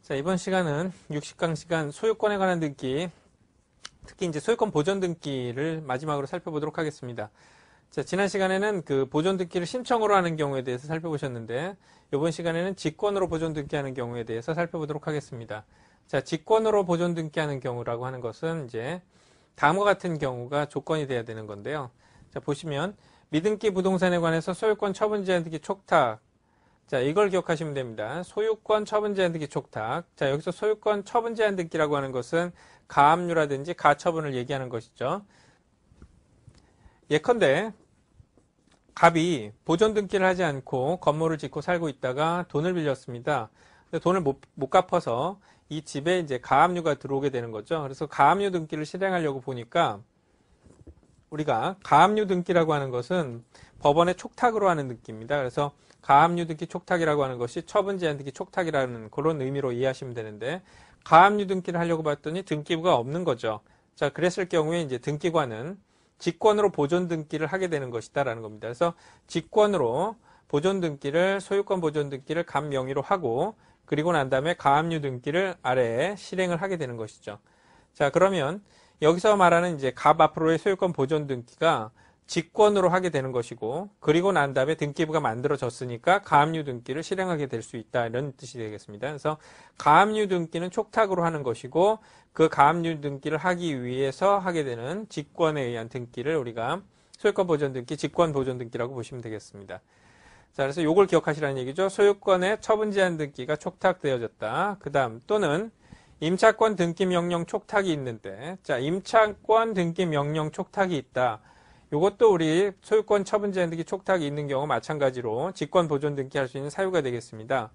자, 이번 시간은 60강시간 소유권에 관한 등기, 특히 이제 소유권 보존 등기를 마지막으로 살펴보도록 하겠습니다. 자, 지난 시간에는 그 보존 등기를 신청으로 하는 경우에 대해서 살펴보셨는데, 이번 시간에는 직권으로 보존 등기하는 경우에 대해서 살펴보도록 하겠습니다. 자, 직권으로 보존 등기하는 경우라고 하는 것은 이제 다음과 같은 경우가 조건이 돼야 되는 건데요. 자, 보시면 미등기 부동산에 관해서 소유권 처분 제한 등기 촉탁. 자, 이걸 기억하시면 됩니다. 소유권 처분 제한 등기 촉탁. 자, 여기서 소유권 처분 제한 등기라고 하는 것은 가압류라든지 가처분을 얘기하는 것이죠. 예컨대 갑이 보존 등기를 하지 않고 건물을 짓고 살고 있다가 돈을 빌렸습니다. 근데 돈을 못 갚아서 이 집에 이제 가압류가 들어오게 되는 거죠. 그래서 가압류 등기를 실행하려고 보니까 우리가 가압류 등기라고 하는 것은 법원의 촉탁으로 하는 등기입니다. 그래서 가압류 등기 촉탁이라고 하는 것이 처분 제한 등기 촉탁이라는 그런 의미로 이해하시면 되는데, 가압류 등기를 하려고 봤더니 등기부가 없는 거죠. 자, 그랬을 경우에 이제 등기관은 직권으로 보존 등기를 하게 되는 것이다라는 겁니다. 그래서 직권으로 보존 등기를, 소유권 보존 등기를 갑 명의로 하고, 그리고 난 다음에 가압류 등기를 아래에 실행을 하게 되는 것이죠. 자, 그러면 여기서 말하는 이제 갑 앞으로의 소유권 보존 등기가 직권으로 하게 되는 것이고, 그리고 난 다음에 등기부가 만들어졌으니까 가압류 등기를 실행하게 될 수 있다, 이런 뜻이 되겠습니다. 그래서 가압류 등기는 촉탁으로 하는 것이고, 그 가압류 등기를 하기 위해서 하게 되는 직권에 의한 등기를 우리가 소유권 보존 등기, 직권 보존 등기라고 보시면 되겠습니다. 자, 그래서 요걸 기억하시라는 얘기죠. 소유권의 처분 제한 등기가 촉탁되어졌다. 그 다음 또는 임차권 등기 명령 촉탁이 있는데, 자, 임차권 등기 명령 촉탁이 있다. 이것도 우리 소유권 처분 제한 등기 촉탁이 있는 경우 마찬가지로 직권 보존 등기 할 수 있는 사유가 되겠습니다.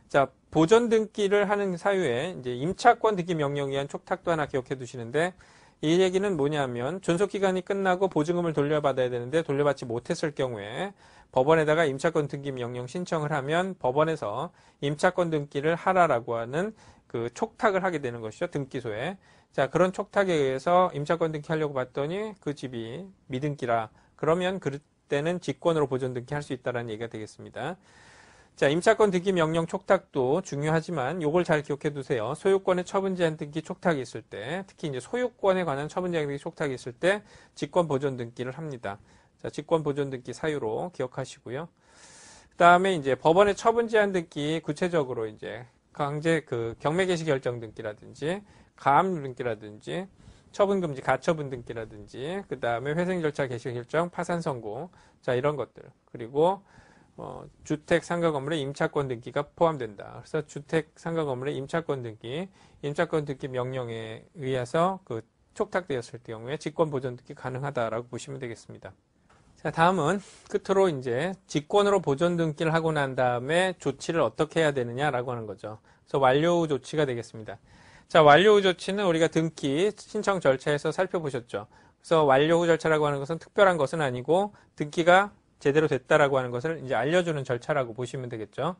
자, 보존 등기를 하는 사유에 이제 임차권 등기 명령에 의한 촉탁도 하나 기억해 두시는데, 이 얘기는 뭐냐면 존속 기간이 끝나고 보증금을 돌려받아야 되는데 돌려받지 못했을 경우에 법원에다가 임차권 등기 명령 신청을 하면 법원에서 임차권 등기를 하라라고 하는 그 촉탁을 하게 되는 것이죠. 등기소에. 자, 그런 촉탁에 의해서 임차권 등기하려고 봤더니 그 집이 미등기라. 그러면 그때는 직권으로 보존 등기할 수 있다는 얘기가 되겠습니다. 자, 임차권 등기 명령 촉탁도 중요하지만 요걸 잘 기억해 두세요. 소유권의 처분 제한 등기 촉탁이 있을 때, 특히 이제 소유권에 관한 처분 제한 등기 촉탁이 있을 때 직권 보존 등기를 합니다. 자, 직권 보존 등기 사유로 기억하시고요. 그다음에 이제 법원의 처분 제한 등기, 구체적으로 이제 경매 개시 결정 등기라든지 가압류 등기라든지 처분 금지 가처분 등기라든지, 그다음에 회생 절차 개시 결정 파산 선고, 자, 이런 것들, 그리고 주택 상가 건물의 임차권 등기가 포함된다. 그래서 주택 상가 건물의 임차권 등기, 임차권 등기 명령에 의해서 그 촉탁되었을 경우에 직권 보존 등기 가능하다라고 보시면 되겠습니다. 자, 다음은 끝으로 이제 직권으로 보존 등기를 하고 난 다음에 조치를 어떻게 해야 되느냐라고 하는 거죠. 그래서 완료 후 조치가 되겠습니다. 자, 완료 후 조치는 우리가 등기 신청 절차에서 살펴보셨죠. 그래서 완료 후 절차라고 하는 것은 특별한 것은 아니고 등기가 제대로 됐다라고 하는 것을 이제 알려주는 절차라고 보시면 되겠죠.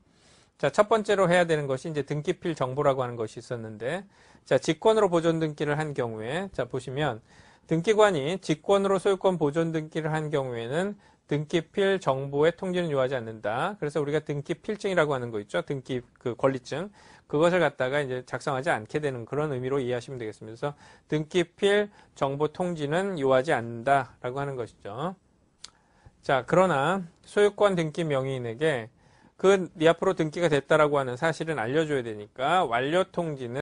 자, 첫 번째로 해야 되는 것이 이제 등기필 정보라고 하는 것이 있었는데, 자, 직권으로 보존 등기를 한 경우에, 자, 보시면 등기관이 직권으로 소유권 보존 등기를 한 경우에는 등기필 정보의 통지는 요하지 않는다. 그래서 우리가 등기필증이라고 하는 거 있죠. 등기 그 권리증. 그것을 갖다가 이제 작성하지 않게 되는 그런 의미로 이해하시면 되겠습니다. 그래서 등기필 정보 통지는 요하지 않는다라고 하는 것이죠. 자, 그러나 소유권 등기 명의인에게 네 앞으로 등기가 됐다라고 하는 사실은 알려줘야 되니까 완료 통지는